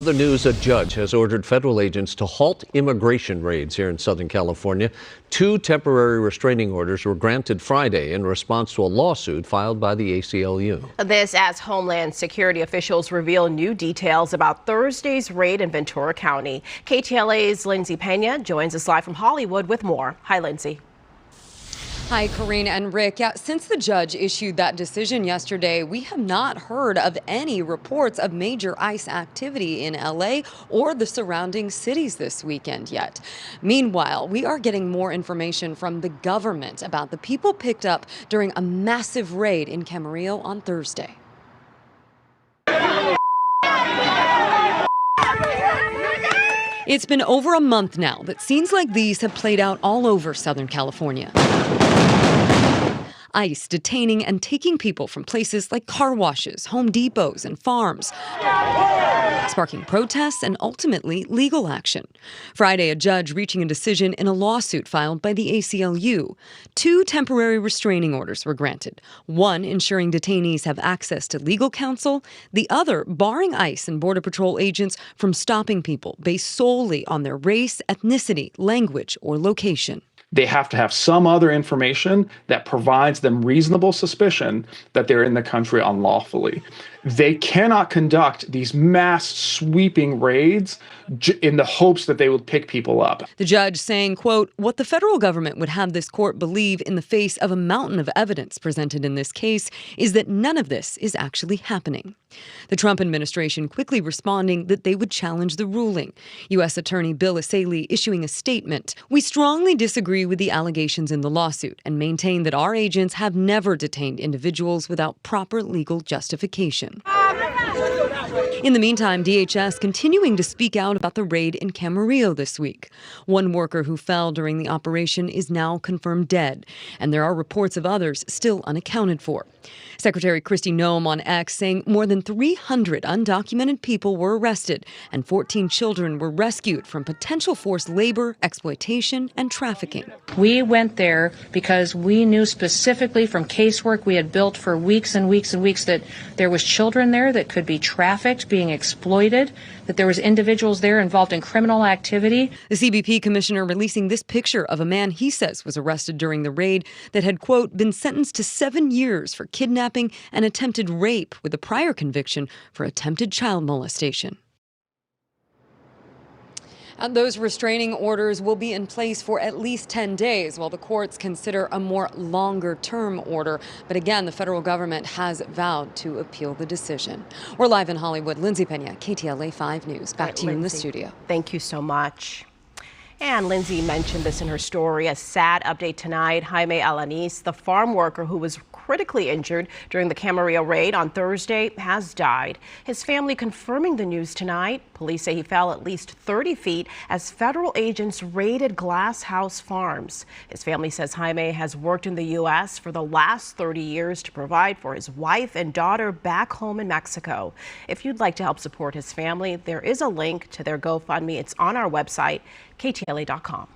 The news: a judge has ordered federal agents to halt immigration raids here in Southern California. 2 temporary restraining orders were granted Friday in response to a lawsuit filed by the ACLU. This as Homeland Security officials reveal new details about Thursday's raid in Ventura County. KTLA's Lindsay Pena joins us live from Hollywood with more. Hi, Lindsay. Hi, Karine and Rick. Yeah, since the judge issued that decision yesterday, we have not heard of any reports of major ICE activity in LA or the surrounding cities this weekend yet. Meanwhile, we are getting more information from the government about the people picked up during a massive raid in Camarillo on Thursday. It's been over a month now that scenes like these have played out all over Southern California. ICE detaining and taking people from places like car washes, Home Depots, and farms, sparking protests and ultimately legal action. Friday, a judge reaching a decision in a lawsuit filed by the ACLU. 2 temporary restraining orders were granted, one ensuring detainees have access to legal counsel, the other barring ICE and Border Patrol agents from stopping people based solely on their race, ethnicity, language, or location. They have to have some other information that provides them reasonable suspicion that they're in the country unlawfully. They cannot conduct these mass sweeping raids in the hopes that they will pick people up. The judge saying, quote, what the federal government would have this court believe in the face of a mountain of evidence presented in this case is that none of this is actually happening. The Trump administration quickly responding that they would challenge the ruling. U.S. Attorney Bill Essayli issuing a statement. We strongly disagree with the allegations in the lawsuit and maintain that our agents have never detained individuals without proper legal justification. In the meantime, DHS continuing to speak out about the raid in Camarillo this week. One worker who fell during the operation is now confirmed dead, and there are reports of others still unaccounted for. Secretary Kristi Noem on X saying more than 300 undocumented people were arrested and 14 children were rescued from potential forced labor, exploitation, and trafficking. We went there because we knew specifically from casework we had built for weeks and weeks and weeks that there was children there that could be trafficked, being exploited, that there was individuals there involved in criminal activity. The CBP commissioner releasing this picture of a man he says was arrested during the raid that had, quote, been sentenced to 7 years for kidnapping and attempted rape with a prior conviction for attempted child molestation. And those restraining orders will be in place for at least 10 days while the courts consider a more longer-term order. But again, the federal government has vowed to appeal the decision. We're live in Hollywood. Lindsay Pena, KTLA 5 News. Back to you in the studio. Thank you so much. And Lindsay mentioned this in her story. A sad update tonight. Jaime Alanis, the farm worker who was critically injured during the Camarillo raid on Thursday, has died. His family confirming the news tonight. Police say he fell at least 30 feet as federal agents raided Glass House Farms. His family says Jaime has worked in the U.S. for the last 30 years to provide for his wife and daughter back home in Mexico. If you'd like to help support his family, there is a link to their GoFundMe. It's on our website, ktla.com.